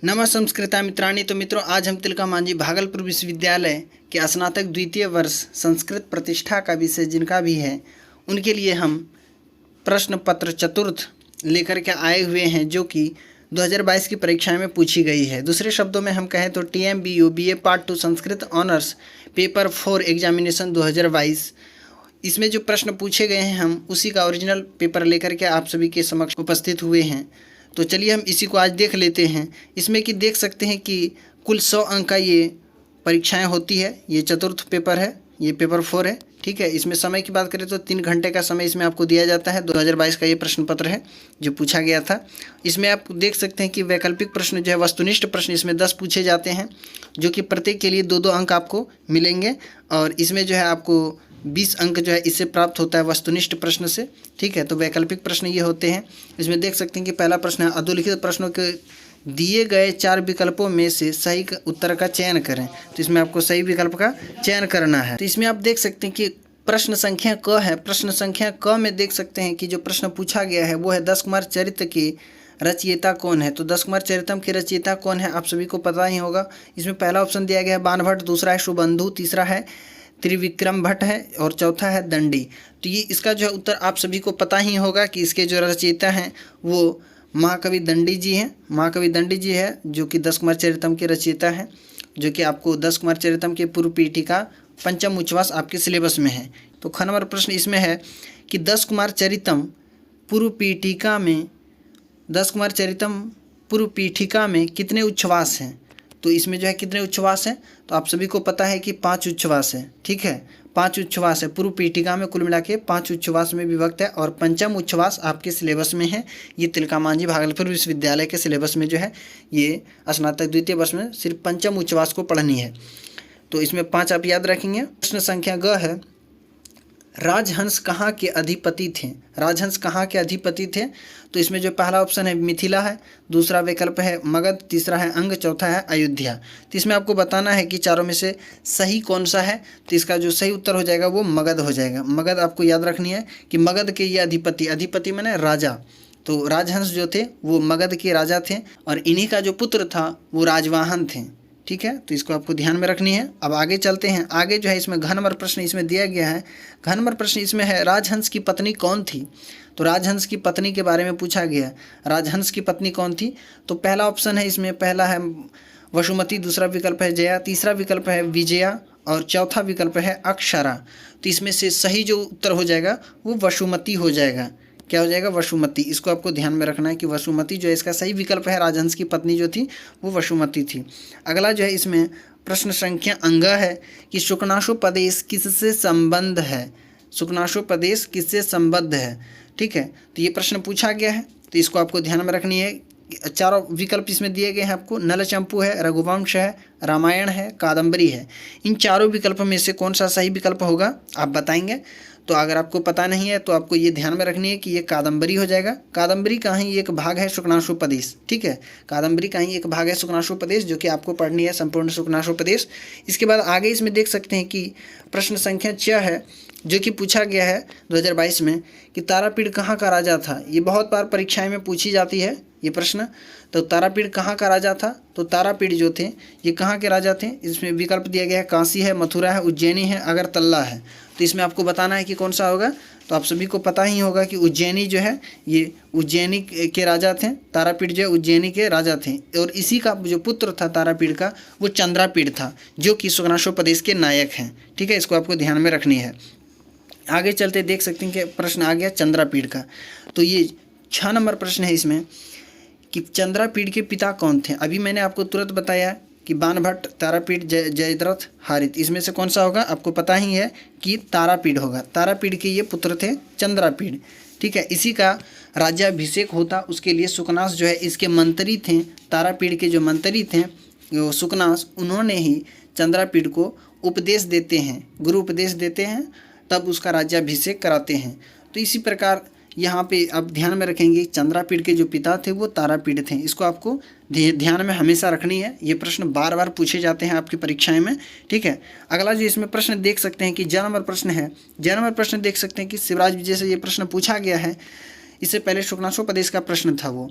नमः संस्कृता मित्राणि। तो मित्रों, आज हम तिलका मांझी भागलपुर विश्वविद्यालय के स्नातक द्वितीय वर्ष संस्कृत प्रतिष्ठा का विषय जिनका भी है उनके लिए हम प्रश्न पत्र चतुर्थ लेकर के आए हुए हैं, जो कि 2022 की परीक्षा में पूछी गई है। दूसरे शब्दों में हम कहें तो TMBU BA part 2 Sanskrit honours paper 4 examination 2022, इसमें जो प्रश्न पूछे गए हैं हम उसी का ओरिजिनल पेपर लेकर के आप सभी के समक्ष उपस्थित हुए हैं। तो चलिए हम इसी को आज देख लेते हैं। इसमें कि देख सकते हैं कि कुल 100 अंक का ये परीक्षाएं होती है। ये चतुर्थ पेपर है, ये पेपर 4 है, ठीक है। इसमें समय की बात करें तो 3 घंटे का समय इसमें आपको दिया जाता है। 2022 का ये प्रश्न पत्र है जो पूछा गया था। इसमें आप देख सकते हैं कि वैकल्पिक प्रश्न जो है, वस्तुनिष्ठ प्रश्न इसमें 10 पूछे जाते हैं, जो कि प्रत्येक के लिए 2-2 अंक आपको मिलेंगे। और इसमें जो है आपको 20 अंक जो है इससे प्राप्त होता है वस्तुनिष्ठ प्रश्न से, ठीक है। तो वैकल्पिक प्रश्न ये होते हैं। इसमें देख सकते हैं कि पहला प्रश्न है, अधोलिखित प्रश्नों के दिए गए 4 विकल्पों में से सही उत्तर का चयन करें। तो इसमें आपको सही विकल्प का चयन करना है। तो इसमें आप देख सकते हैं कि प्रश्न संख्या क है। प्रश्न संख्या क में देख सकते हैं कि जो प्रश्न पूछा गया है वो है दस कुमार चरित्र के रचयिता कौन है। तो दस कुमार चरितम के रचयिता कौन है आप सभी को पता ही होगा। इसमें पहला ऑप्शन दिया गया है बाणभट्ट, दूसरा है सुबंधु, तीसरा है त्रिविक्रम भट्ट है और चौथा है दंडी। तो ये इसका जो है उत्तर आप सभी को पता ही होगा कि इसके जो रचयिता हैं वो महाकवि दंडी जी हैं। महाकवि दंडी जी है जो कि दस कुमार चरितम के रचयिता हैं, जो कि आपको दस कुमार चरितम के पूर्व पीठिका पंचम उच्छ्वास आपके सिलेबस में है। तो ख नंबर प्रश्न इसमें है कि दस कुमार चरितम पूर्व पीठिका में, दस कुमार चरितम पूर्व पीठिका में कितने उच्छ्वास हैं। तो इसमें जो है कितने उच्छ्वास हैं, तो आप सभी को पता है कि 5 उच्छ्वास है, ठीक है। 5 उच्छ्वास है पूर्व पीठिका में, कुल मिला के 5 उच्छ्वास में विभक्त है। और पंचम उच्छ्वास आपके सिलेबस में है। ये तिलका मांझी भागलपुर विश्वविद्यालय के सिलेबस में जो है ये स्नातक द्वितीय वर्ष में सिर्फ पंचम उच्छ्वास को पढ़नी है। तो इसमें 5 आप याद रखेंगे। प्रश्न संख्या ग है, राजहंस कहाँ के अधिपति थे। राजहंस कहाँ के अधिपति थे। तो इसमें जो पहला ऑप्शन है मिथिला है, दूसरा विकल्प है मगध, तीसरा है अंग, चौथा है अयोध्या। तो इसमें आपको बताना है कि चारों में से सही कौन सा है। तो इसका जो सही उत्तर हो जाएगा वो मगध हो जाएगा। मगध आपको याद रखनी है कि मगध के ये अधिपति, अधिपति माने राजा, तो राजहंस जो थे वो मगध के राजा थे और इन्हीं का जो पुत्र था वो राजवाहन थे, ठीक है। तो इसको आपको ध्यान में रखनी है। अब आगे चलते हैं। आगे जो है इसमें घ नंबर प्रश्न इसमें दिया गया है। घ नंबर प्रश्न इसमें है राजहंस की पत्नी कौन थी। तो राजहंस की पत्नी के बारे में पूछा गया। राजहंस की पत्नी कौन थी। तो पहला ऑप्शन है इसमें, पहला है वसुमती, दूसरा विकल्प है जया, तीसरा विकल्प है विजया और चौथा विकल्प है अक्षरा। तो इसमें से सही जो उत्तर हो जाएगा वो वसुमती हो जाएगा। क्या हो जाएगा, वसुमती। इसको आपको ध्यान में रखना है कि वसुमती जो है इसका सही विकल्प है। राजहंस की पत्नी जो थी वो वसुमती थी। अगला जो है इसमें प्रश्न संख्या अंग है कि शुकनाशोपदेश किससे संबंध है। शुकनाशोपदेश किससे संबद्ध है, ठीक है। तो ये प्रश्न पूछा गया है, तो इसको आपको ध्यान में रखनी है। चारों विकल्प इसमें दिए गए हैं आपको, नलचंपू है, रघुवंश है, रामायण है, कादम्बरी है। इन चारों विकल्प में से कौन सा सही विकल्प होगा आप बताएंगे। तो अगर आपको पता नहीं है तो आपको ये ध्यान में रखनी है कि ये कादम्बरी हो जाएगा। कादम्बरी का ही एक भाग है शुकनाशोपदेश, ठीक है। कादम्बरी का ही एक भाग है शुकनाशोपदेश, जो कि आपको पढ़नी है संपूर्ण शुकनाशोपदेश। इसके बाद आगे इसमें देख सकते हैं कि प्रश्न संख्या 6 है, जो कि पूछा गया है 2022 में कि तारापीड़ कहाँ का राजा था। ये बहुत बार परीक्षाएं में पूछी जाती है ये प्रश्न। तो तारापीड़ कहाँ का राजा था। तो तारापीड़ जो थे ये कहाँ के राजा थे। इसमें विकल्प दिया गया है काशी है, मथुरा है, उज्जैनी है, अगरतला है। तो इसमें आपको बताना है कि कौन सा होगा। तो आप सभी को पता ही होगा कि उज्जैनी जो है ये उज्जैनी के राजा थे। तारापीड़ जो है उज्जैनी के राजा थे और इसी का जो पुत्र था तारापीड़ का वो चंद्रापीड़ था, जो कि शुकनाशोपदेश के नायक हैं, ठीक है। इसको आपको ध्यान में रखनी है। आगे चलते देख सकते हैं कि प्रश्न आ गया चंद्रापीड़ का। तो ये 6 नंबर प्रश्न है इसमें कि चंद्रापीड़ के पिता कौन थे। अभी मैंने आपको तुरंत बताया कि बाणभट्ट, तारापीड़, जयद्रथ, हारित। इसमें से कौन सा होगा आपको पता ही है कि तारापीड़ होगा। तारापीड़ के ये पुत्र थे चंद्रापीड़, ठीक है। इसी का राज्याभिषेक होता, उसके लिए सुकनास जो है इसके मंत्री थे। तारापीड़ के जो मंत्री थे वो सुकनास, उन्होंने ही चंद्रापीड़ को उपदेश देते हैं, गुरु उपदेश देते हैं, तब उसका राज्याभिषेक कराते हैं। तो इसी प्रकार यहाँ पे आप ध्यान में रखेंगे चंद्रापीड़ के जो पिता थे वो तारापीड़ थे। इसको आपको ध्यान में हमेशा रखनी है। ये प्रश्न बार बार पूछे जाते हैं आपकी परीक्षाएं में, ठीक है। अगला जो इसमें प्रश्न देख सकते हैं कि ज नंबर प्रश्न है। ज नंबर प्रश्न देख सकते हैं कि शिवराज विजय से ये प्रश्न पूछा गया है। इससे पहले शुकनाशोपदेश का प्रश्न था वो।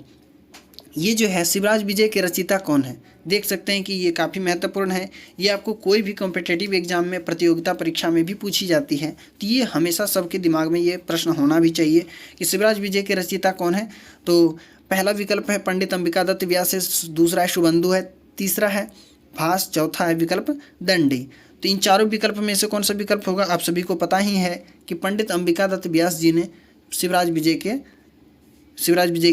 ये जो है शिवराज विजय के रचयिता कौन है? देख सकते हैं कि ये काफ़ी महत्वपूर्ण है। ये आपको कोई भी कॉम्पिटिटिव एग्जाम में, प्रतियोगिता परीक्षा में भी पूछी जाती है, तो ये हमेशा सबके दिमाग में ये प्रश्न होना भी चाहिए कि शिवराज विजय के रचयिता कौन है। तो पहला विकल्प है पंडित अंबिकादत्त व्यास है, दूसरा है शुभंदु है, तीसरा है भास, चौथा है विकल्प दंडी। तो इन चारों विकल्प में से कौन सा विकल्प होगा? आप सभी को पता ही है कि पंडित अंबिकादत्त व्यास जी ने शिवराज विजय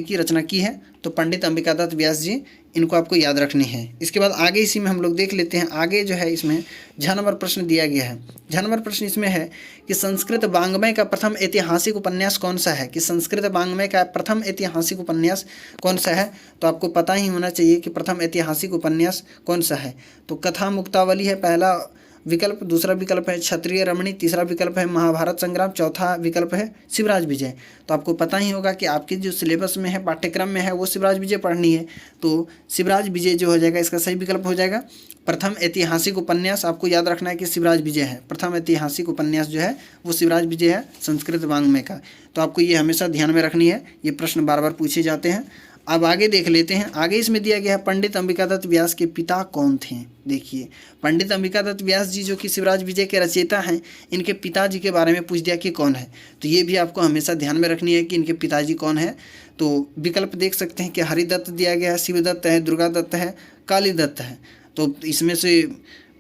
की रचना की है। तो पंडित अंबिकादत्त व्यास जी, इनको आपको याद रखनी है। इसके बाद आगे इसी में हम लोग देख लेते हैं। आगे जो है इसमें झ नंबर प्रश्न दिया गया है। झ नंबर प्रश्न इसमें है कि संस्कृत वाङ्मय का प्रथम ऐतिहासिक उपन्यास कौन सा है? कि संस्कृत वाङ्मय का प्रथम ऐतिहासिक उपन्यास कौन सा है? तो आपको पता ही होना चाहिए कि प्रथम ऐतिहासिक उपन्यास कौन सा है। तो कथा मुक्तावली है पहला विकल्प, दूसरा विकल्प है क्षत्रिय रमणी, तीसरा विकल्प है महाभारत संग्राम, चौथा विकल्प है शिवराज विजय। तो आपको पता ही होगा कि आपके जो सिलेबस में है, पाठ्यक्रम में है, वो शिवराज विजय पढ़नी है। तो शिवराज विजय जो हो जाएगा, इसका सही विकल्प हो जाएगा। प्रथम ऐतिहासिक उपन्यास आपको याद रखना है कि शिवराज विजय है। प्रथम ऐतिहासिक उपन्यास जो है वो शिवराज विजय है संस्कृत वाङ्मय का। तो आपको ये हमेशा ध्यान में रखनी है, ये प्रश्न बार बार पूछे जाते हैं। अब आगे देख लेते हैं। आगे इसमें दिया गया है पंडित अंबिकादत्त व्यास के पिता कौन थे? देखिए, पंडित अंबिकादत्त व्यास जी जो कि शिवराज विजय के रचयिता हैं, इनके पिताजी के बारे में पूछ दिया कि कौन है। तो ये भी आपको हमेशा ध्यान में रखनी है कि इनके पिताजी कौन है। तो विकल्प देख सकते हैं कि हरिदत्त दिया गया है, शिवदत्त है, दुर्गादत्त है, कालीदत्त है। तो इसमें से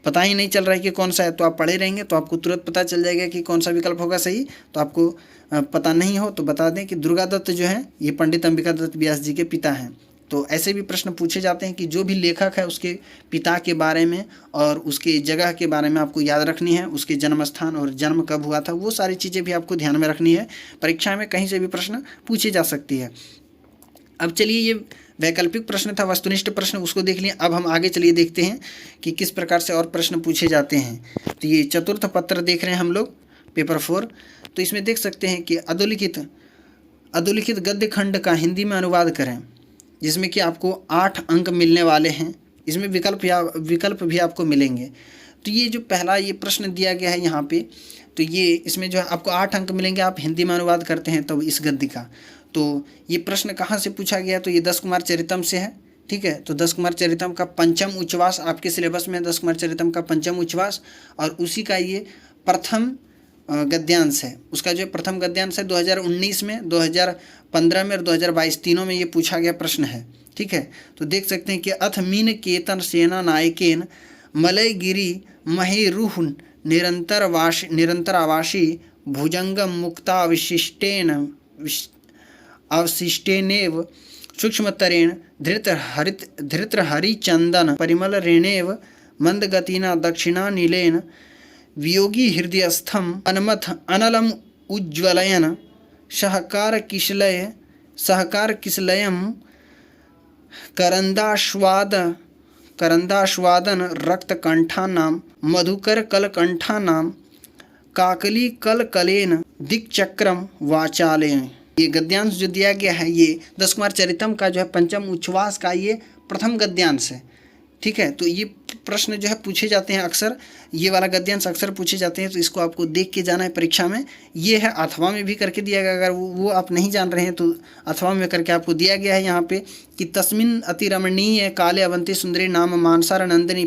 पता ही नहीं चल रहा है कि कौन सा है। तो आप पढ़े रहेंगे तो आपको तुरंत पता चल जाएगा कि कौन सा विकल्प होगा सही। तो आपको पता नहीं हो तो बता दें कि दुर्गादत्त जो है ये पंडित अंबिकादत्त व्यास जी के पिता हैं। तो ऐसे भी प्रश्न पूछे जाते हैं कि जो भी लेखक है उसके पिता के बारे में और उसके जगह के बारे में आपको याद रखनी है, उसके जन्म स्थान और जन्म कब हुआ था, वो सारी चीज़ें भी आपको ध्यान में रखनी है। परीक्षा में कहीं से भी प्रश्न पूछे जा सकती है। अब चलिए, ये वैकल्पिक प्रश्न था, वस्तुनिष्ठ प्रश्न, उसको देख लिया। अब हम आगे चलिए देखते हैं कि किस प्रकार से और प्रश्न पूछे जाते हैं। तो ये चतुर्थ पत्र देख रहे हैं हम लोग, पेपर 4। तो इसमें देख सकते हैं कि अधोलिखित गद्य खंड का हिंदी में अनुवाद करें, जिसमें कि आपको 8 अंक मिलने वाले हैं। इसमें विकल्प भी आपको मिलेंगे। तो ये जो पहला ये प्रश्न दिया गया है यहाँ पे, तो ये इसमें जो है आपको 8 अंक मिलेंगे। आप हिंदी में अनुवाद करते हैं तो इस गद्य का। तो ये प्रश्न कहाँ से पूछा गया? तो ये दस कुमार चरितम से है। ठीक है, तो दस कुमार चरितम का पंचम उच्छ्वास आपके सिलेबस में है, दस कुमार चरितम का पंचम उच्छ्वास, और उसी का ये प्रथम गद्यांश है। उसका जो प्रथम गद्यांश है 2019 में, 2015 में और 2022 तीनों में ये पूछा गया प्रश्न है। ठीक है, तो देख सकते हैं कि अथ मीन केतन सेना नायकेन मलयगिरी महेरुह निरंतरावासी भुजंगम अवशिष्टेनेव सूक्ष्मतरेण धृतहरिचंदन परिमलरेणेव मंदगतिना दक्षिणा नीलेन वियोगी हृदयस्थम अनमथ अनलम उज्ज्वलयन सहकार किशलयम करंदाश्वादन रक्तकंठानां मधुकर कलकंठानां काकली कलकलेन दिक्चक्रम वाचालेन। ये गद्यांश जो दिया गया है ये दस कुमार चरितम का जो है पंचम उच्छ्वास का ये प्रथम गद्यांश है। ठीक है, तो ये प्रश्न जो है पूछे जाते हैं अक्सर, ये वाला गद्यांश अक्सर पूछे जाते हैं। तो इसको आपको देख के जाना है परीक्षा में। ये है अथवा में भी करके दिया गया, अगर वो आप नहीं जान रहे हैं तो अथवा में करके आपको दिया गया है यहाँ पे कि तस्मिन अतिरमणीय काले अवंती सुंदरी नाम मानसार नंदिनी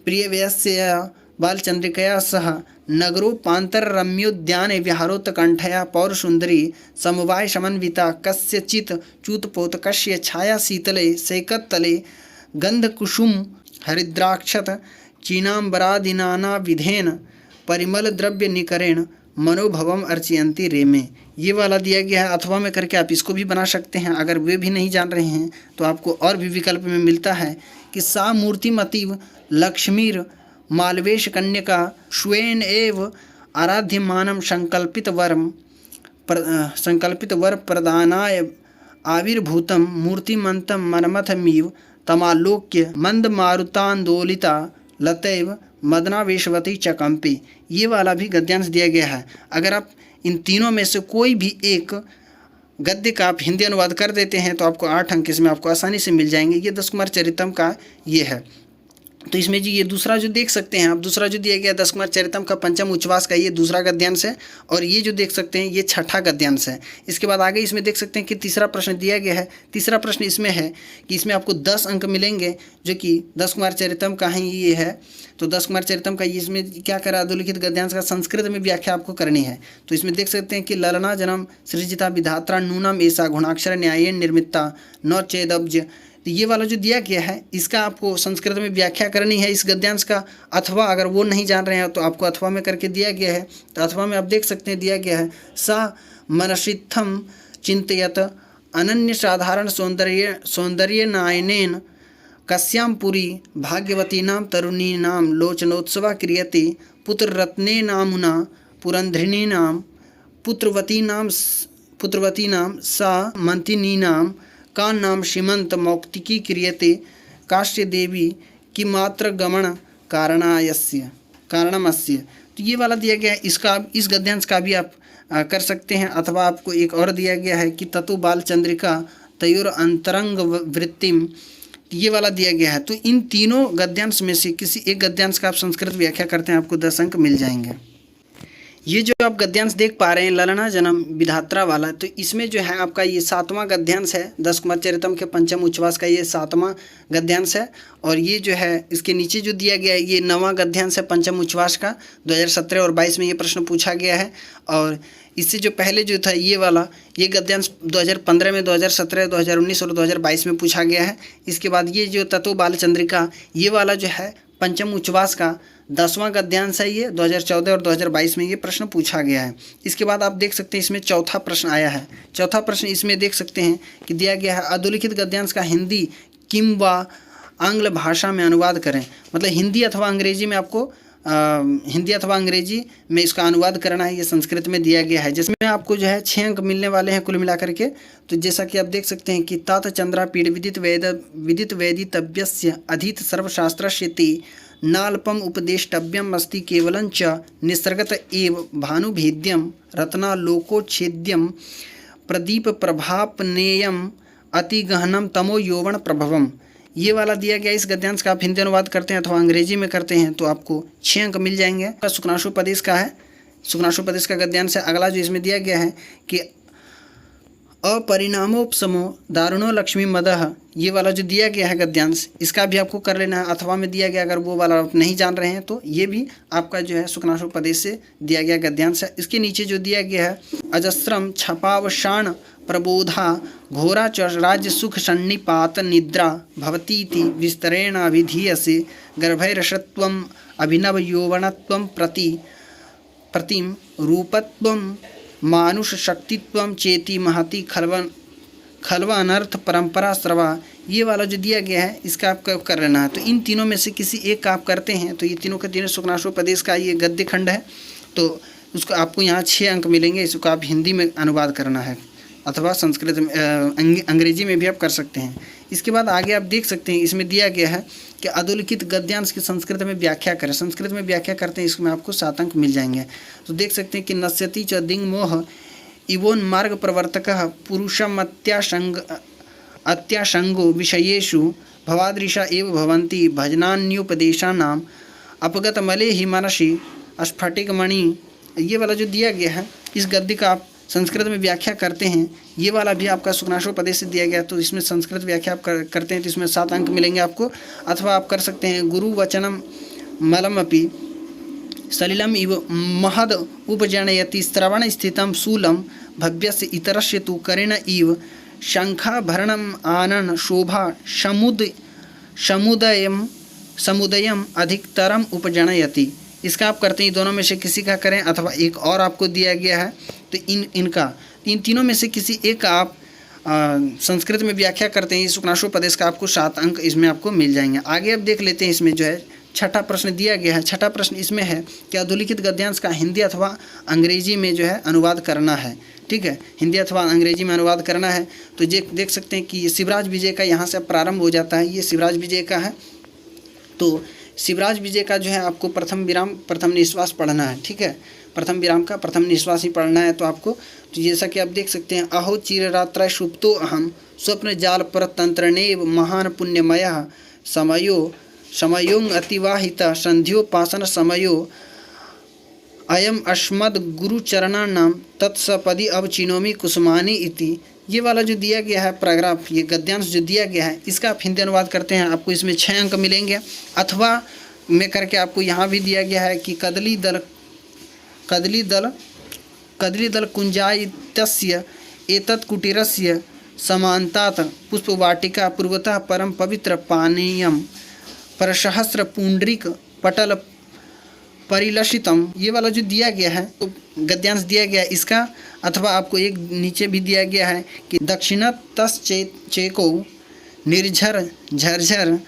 प्रियव्यस्या बालचंद्रिकया सह नगरोपांतर रम्योद्याने विहारोत्कंठया पौरसुंदरी समवाय समन्विता कस्यचित् च्यूतपोतकस्य छाया शीतले सैकत्तले गंधकुसुम हरिद्राक्षत चीनांबरादिनाना विधेन परिमल द्रव्य निकरेण मनोभवम अर्चयंती रेमे। ये वाला दिया गया है अथवा में करके आप इसको भी बना सकते हैं। अगर वे भी नहीं जान रहे हैं तो आपको और भी विकल्प में मिलता है कि सा मूर्तिमतीव लक्ष्मीर मालवेश कन्यका श्वेन एव आराध्यमानं संकल्पित वर प्रदानाय आविर्भूतं मूर्तिमन्तं मनमथमिव तमालोक्य मंदमारुतांदोलिता लतैव मदनावेशवती चकंपी। ये वाला भी गद्यांश दिया गया है। अगर आप इन तीनों में से कोई भी एक गद्य का आप हिंदी अनुवाद कर देते हैं तो आपको 8 अंक इसमें आपको आसानी से मिल जाएंगे। ये दस कुमार चरितम का ये है। तो इसमें जी ये दूसरा जो देख सकते हैं आप, दूसरा जो दिया गया दस कुमार चरितम का पंचम उच्छ्वास का, ये दूसरा गद्यांश है, और ये जो देख सकते हैं ये छठा गद्यांश है। इसके बाद आगे इसमें देख सकते हैं कि तीसरा प्रश्न दिया गया है। तीसरा प्रश्न इसमें है कि इसमें आपको 10 अंक मिलेंगे, जो कि दस कुमार चरितम का ही ये है। तो दस कुमार चरितम का इसमें क्या करा, अधोलिखित गद्यांश का संस्कृत में व्याख्या आपको करनी है। तो इसमें देख सकते हैं कि ललना जन्म सृजिता विधात्रा नूनम ऐसा गुणाक्षर न्यायेन निर्मिता न चेदब्ज। तो ये वाला जो दिया गया है इसका आपको संस्कृत में व्याख्या करनी है इस गद्यांश का। अथवा अगर वो नहीं जान रहे हैं तो आपको अथवा में करके दिया गया है। तो अथवा में आप देख सकते हैं दिया गया है, सा मनसिद्धम चिंतयत अनन्य साधारण सौंदर्य नायनेन कस्याम पुरी भाग्यवतीनां तरुणीनां लोचनोत्सव क्रियते पुत्ररत्नेनामुना पुरंध्रिणीनां पुत्रवतीनां सा मंतिनीनां का नाम श्रीमंत मौक्तिकी क्रियते काश्य देवी की मात्र गमन कारणमस्य। तो ये वाला दिया गया है, इसका इस गद्यांश का भी आप कर सकते हैं। अथवा आपको एक और दिया गया है कि ततु बाल चंद्रिका तयोर अंतरंग वृत्तिम, ये वाला दिया गया है। तो इन तीनों गद्यांश में से किसी एक गद्यांश का आप संस्कृत व्याख्या करते हैं, आपको 10 अंक मिल जाएंगे। ये जो आप गद्यांश देख पा रहे हैं ललना जन्म विधात्रा वाला, तो इसमें जो है आपका ये 7वां गद्यांश है। दस कुमार चरितम के पंचम उच्छ्वास का ये 7वां गद्यांश है। और ये जो है इसके नीचे जो दिया गया है ये 9वां गद्यांश है पंचम उच्छ्वास का। 2017 और 22 में ये प्रश्न पूछा गया है। और इससे जो पहले जो था ये वाला, ये गद्यांश 2015 में, 2017, 2019 और 2022 में पूछा गया है। इसके बाद ये जो ततो बाल चंद्रिका, ये वाला जो है पंचम उच्छ्वास का 10वां गद्यांश है। ये 2014 और 2022 में ये प्रश्न पूछा गया है। इसके बाद आप देख सकते हैं इसमें चौथा प्रश्न आया है। चौथा प्रश्न इसमें देख सकते हैं कि दिया गया है, अधोलिखित गद्यांश का हिंदी किंवा आंग्ल भाषा में अनुवाद करें। मतलब हिंदी अथवा अंग्रेजी में आपको हिंदी अथवा अंग्रेजी में इसका अनुवाद करना है। ये संस्कृत में दिया गया है, जिसमें आपको जो है 6 अंक मिलने वाले हैं कुल मिलाकर के। तो जैसा कि आप देख सकते हैं कि तात चंद्रा पीड़ विदित वेदितव्यस्य अधीत सर्वशास्त्रस्येति नाल्पम उपदेष्टव्यम अस्ति केवलं च निसर्गत एव भानुभेद्यम रत्नालोकोच्छेद्यम प्रदीप प्रभापनेयम अति गहनम तमो यौवन प्रभवम। ये वाला दिया गया इस गद्यांश का आप हिंदी अनुवाद करते हैं अथवा अंग्रेजी में करते हैं तो आपको 6 अंक मिल जाएंगे। सुकनाशोपदेश का है, सुकनाशोपदेश का गद्यांश है। अगला जो इसमें दिया गया है कि अपरिणामोपशमो दारुणो लक्ष्मी मदह, ये वाला जो दिया गया है गद्यांश, इसका भी आपको कर लेना है। अथवा में दिया गया, अगर वो वाला आप नहीं जान रहे हैं तो ये भी आपका जो है सुकनाशोपदेश से दिया गया गद्यांश है। इसके नीचे जो दिया गया है, अजस्रम छपावशाण प्रबोधा घोरा च राज्य सुख सन्निपात निद्रा भवतीति विस्तरेण अभिधीयसे गर्भैरसत्वम अभिनव यौवनत्वम प्रतिम रूपत्वम मानुष शक्तित्वम चेति महति खलवा अनर्थ परंपरा स्रवा। ये वाला जो दिया गया है इसका आपका कर लेना है। तो इन तीनों में से किसी एक का आप करते हैं तो ये तीनों के तीनों सुकनाशोपदेश का ये गद्य खंड है। तो उसको आपको यहाँ 6 अंक मिलेंगे। इसको आप हिंदी में अनुवाद करना है अथवा संस्कृत में अंग्रेजी में भी आप कर सकते हैं। इसके बाद आगे आप देख सकते हैं इसमें दिया गया है कि अधोलिखित गद्यांश की संस्कृत में व्याख्या करें। संस्कृत में व्याख्या करते हैं, इसमें आपको 7 अंक मिल जाएंगे। तो देख सकते हैं कि नश्यति च दिंग मोह इवोन मार्ग प्रवर्तक पुरुषम अत्याशंगो विषयेषु भवादृशा एव भवन्ति भजनान्योपदेशानाम अपगत मले ही मनसि स्फटिकमणि। ये वाला जो दिया गया है इस गद्य का आप संस्कृत में व्याख्या करते हैं। ये वाला भी आपका सुकनाशोपदेश से दिया गया, तो इसमें संस्कृत व्याख्या आप करते हैं तो इसमें 7 अंक मिलेंगे आपको। अथवा आप कर सकते हैं गुरु वचनम मलमपि सलिलम इव महद उपजनयति श्रवण स्थितम शूलम भव्यस्य इतरस्य तु करेण इव शंखाभरणम आनन शोभा समुदयम अधिकतरम उपजनयति। इसका आप करते हैं, दोनों में से किसी का करें अथवा एक और आपको दिया गया है तो इन तीनों में से किसी एक का आप संस्कृत में व्याख्या करते हैं। सुकनाशोपदेश का आपको 7 अंक इसमें आपको मिल जाएंगे। आगे अब देख लेते हैं इसमें जो है छठा प्रश्न दिया गया है। छठा प्रश्न इसमें है कि अधोलिखित गद्यांश का हिंदी अथवा अंग्रेजी में जो है अनुवाद करना है। ठीक है, हिंदी अथवा अंग्रेजी में अनुवाद करना है। तो देख सकते हैं कि ये शिवराज विजय का यहाँ से प्रारंभ हो जाता है। ये शिवराज विजय का है। तो शिवराज विजय का जो है आपको प्रथम विराम प्रथम निश्वास पढ़ना है। ठीक है, प्रथम विराम का प्रथम निश्वास ही पढ़ना है। तो आपको तो जैसा कि आप देख सकते हैं, अहो चिररात्र सुप्तो अहम स्वप्न जाल परतंत्रणेव महान पुण्यमय समयों अतिवाहित संध्योपासन समयो अयम अस्मद गुरुचरणानाम तत्सपदी अवचिनोमि कुसुमानी इति। ये वाला जो दिया गया है पैराग्राफ, ये गद्यांश जो दिया गया है, इसका आप हिंदी अनुवाद करते हैं, आपको इसमें 6 अंक मिलेंगे। अथवा में करके आपको यहाँ भी दिया गया है कि कदली दल कुंजायितस्य एतत् कुटीरस्य समान्तात् पुष्पवाटिका पूर्वतः परम पवित्र पानीयम परसहस्र पुंडरीक पटल परिलक्षितम। ये वाला जो दिया गया है तो गद्यांश दिया गया है इसका, अथवा आपको एक नीचे भी दिया गया है कि दक्षिणतश्चेको निर्झर झरझर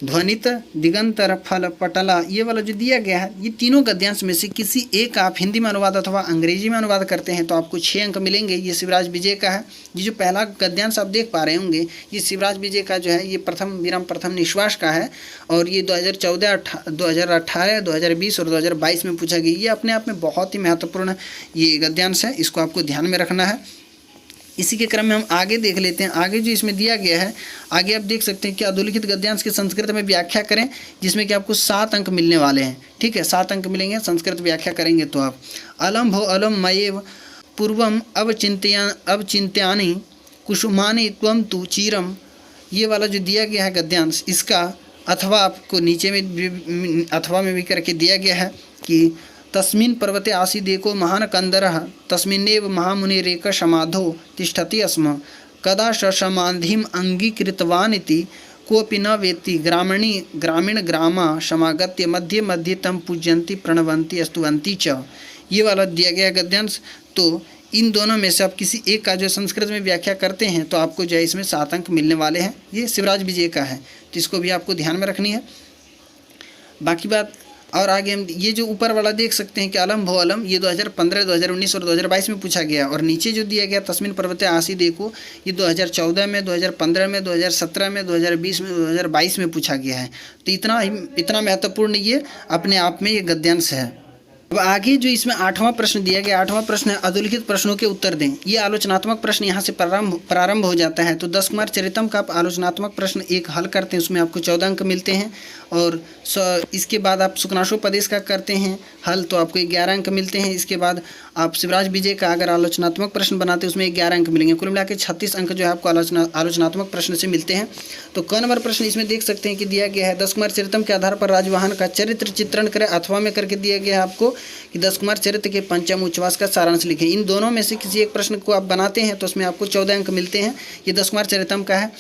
ध्वनित दिगंतर फल पटला। ये वाला जो दिया गया है, ये तीनों गद्यांश में से किसी एक आप हिंदी में अनुवाद अथवा अंग्रेजी में अनुवाद करते हैं तो आपको 6 अंक मिलेंगे। ये शिवराज विजय का है। ये जो पहला गद्यांश आप देख पा रहे होंगे, ये शिवराज विजय का जो है, ये प्रथम निश्वास का है और ये 2014, 2018, 2020 और 2022 में पूछा गया। ये अपने आप में बहुत ही महत्वपूर्ण ये गद्यांश है, इसको आपको ध्यान में रखना है। इसी के क्रम में हम आगे देख लेते हैं। आगे जो इसमें दिया गया है, आगे आप देख सकते हैं कि अधोलिखित गद्यांश की संस्कृत में व्याख्या करें, जिसमें कि आपको 7 अंक मिलने वाले हैं। ठीक है, 7 अंक मिलेंगे। संस्कृत व्याख्या करेंगे तो आप अलम भो अलम मयेव पूर्वम अवचिंत्यानि कुसुमानि त्वं तु चिरम। ये वाला जो दिया गया है गद्यांश, इसका अथवा आपको नीचे में अथवा में भी करके दिया गया है कि तस्मिन् पर्वते आसीदेको महान कंदरः तस्मिन्नेव महामुनिरेक समाधो तिष्ठति स्म कदा समाधिम अंगीकृतवान् इति कोऽपि न वेत्ति ग्रामीण ग्रामा समागत्य मध्ये मध्ये तम पूजयन्ति प्रणवन्ति स्तुवन्ति च। ये वाला दिया गया गद्यांश। तो इन दोनों में से आप किसी एक का जो संस्कृत में व्याख्या करते हैं तो आपको जो है इसमें 7 अंक मिलने वाले हैं। ये शिवराज विजय का है, तो इसको भी आपको ध्यान में रखनी है। बाकी बात और आगे हम ये जो ऊपर वाला देख सकते हैं कि अलम भो अलम, ये 2015, 2019 और 2022 में पूछा गया। और नीचे जो दिया गया तस्मिन पर्वते आसी देखो, ये 2014 में, 2015 में, 2017 में, 2020 में, 2022 में पूछा गया है। तो इतना महत्वपूर्ण ये अपने आप में ये गद्यांश है। अब आगे जो इसमें 8वां प्रश्न दिया गया, 8वां प्रश्न है अधोलिखित प्रश्नों के उत्तर दें। ये आलोचनात्मक प्रश्न यहाँ से प्रारंभ हो जाता है। तो 10 कुमार चरितम का आप आलोचनात्मक प्रश्न एक हल करते हैं, उसमें आपको 14 अंक मिलते हैं। और इसके बाद आप सुकनाशोपदेश का करते हैं हल, तो आपको 11 अंक मिलते हैं। इसके बाद आप शिवराज विजय का अगर आलोचनात्मक प्रश्न बनाते हैं उसमें 11 अंक मिलेंगे। कुल मिला के 36 अंक जो है आपको आलोचनात्मक प्रश्न से मिलते हैं। तो क नंबर प्रश्न इसमें देख सकते हैं कि दिया गया है 10 कुमार चरितम के आधार पर राजवाहन का चरित्र चित्रण करें, अथवा में करके दिया गया है आपको कि 10 कुमार चरित्र के पंचम उच्छ्वास का सारांश लिखें। इन दोनों में से किसी एक प्रश्न को आप बनाते हैं तो उसमें आपको 14 अंक मिलते हैं। ये 10 कुमार चरितम का है।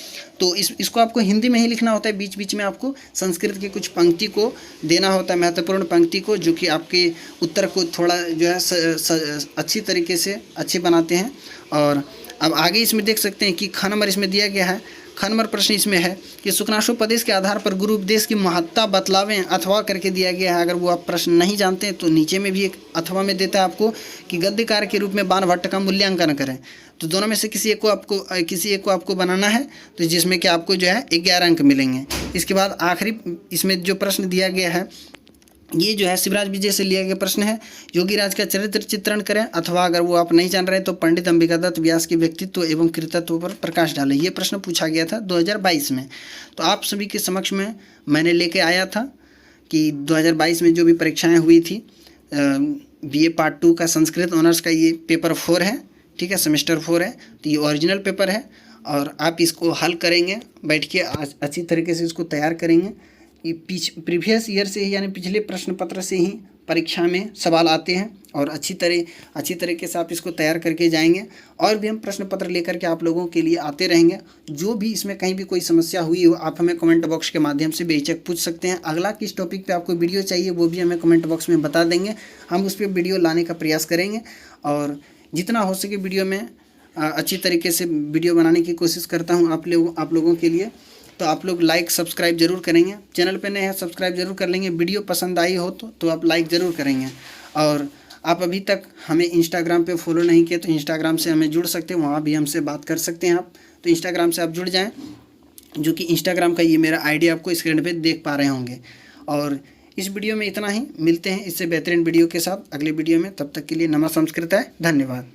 तो इसको आपको हिंदी में ही लिखना होता है, बीच बीच में आपको संस्कृत की कुछ पंक्ति को देना होता है, महत्वपूर्ण पंक्ति को, जो कि आपके उत्तर को थोड़ा जो है अच्छी तरीके से अच्छे बनाते हैं। और अब आगे इसमें देख सकते हैं कि ख नंबर इसमें दिया गया है। ख नंबर प्रश्न इसमें है कि सुकनाशोपदेश के आधार पर गुरु उपदेश की महत्ता बतलावें, अथवा करके दिया गया है। अगर वो आप प्रश्न नहीं जानते हैं तो नीचे में भी एक अथवा में देता है आपको कि गद्यकार के रूप में बाणभट्ट का मूल्यांकन करें। तो दोनों में से किसी एक को आपको बनाना है, तो जिसमें कि आपको जो है 11 अंक मिलेंगे। इसके बाद आखिरी इसमें जो प्रश्न दिया गया है, ये जो है शिवराज विजय से लिया गया प्रश्न है। योगीराज का चरित्र चित्रण करें, अथवा अगर वो आप नहीं जान रहे तो पंडित अंबिकादत्त व्यास के व्यक्तित्व एवं कृतित्व पर प्रकाश डालें। ये प्रश्न पूछा गया था 2022 में। तो आप सभी के समक्ष में मैंने लेके आया था कि 2022 में जो भी परीक्षाएं हुई थी, BA पार्ट 2 का संस्कृत ऑनर्स का ये पेपर 4 है। ठीक है, सेमेस्टर 4 है। तो ये ओरिजिनल पेपर है और आप इसको हल करेंगे, बैठ के अच्छी तरीके से इसको तैयार करेंगे। ये प्रीवियस ईयर से ही, यानी पिछले प्रश्न पत्र से ही परीक्षा में सवाल आते हैं और अच्छी तरीके से आप इसको तैयार करके जाएंगे। और भी हम प्रश्न पत्र लेकर के आप लोगों के लिए आते रहेंगे। जो भी इसमें कहीं भी कोई समस्या हुई हो, आप हमें कमेंट बॉक्स के माध्यम से बेझिझक पूछ सकते हैं। अगला किस टॉपिक पे आपको वीडियो चाहिए वो भी हमें कमेंट बॉक्स में बता देंगे, हम उस पर वीडियो लाने का प्रयास करेंगे। और जितना हो सके वीडियो में अच्छी तरीके से वीडियो बनाने की कोशिश करता हूँ आप लोगों के लिए। तो आप लोग लाइक सब्सक्राइब जरूर करेंगे, चैनल पे नए हैं सब्सक्राइब जरूर कर लेंगे। वीडियो पसंद आई हो तो आप लाइक ज़रूर करेंगे। और आप अभी तक हमें इंस्टाग्राम पे फॉलो नहीं किए तो इंस्टाग्राम से हमें जुड़ सकते हैं, वहाँ भी हमसे बात कर सकते हैं आप। तो इंस्टाग्राम से आप जुड़ जाएं, जो कि इंस्टाग्राम का ये मेरा आईडी आपको स्क्रीन पे देख पा रहे होंगे। और इस वीडियो में इतना ही, मिलते हैं इससे बेहतरीन वीडियो के साथ अगले वीडियो में। तब तक के लिए नमः संस्कृत है, धन्यवाद।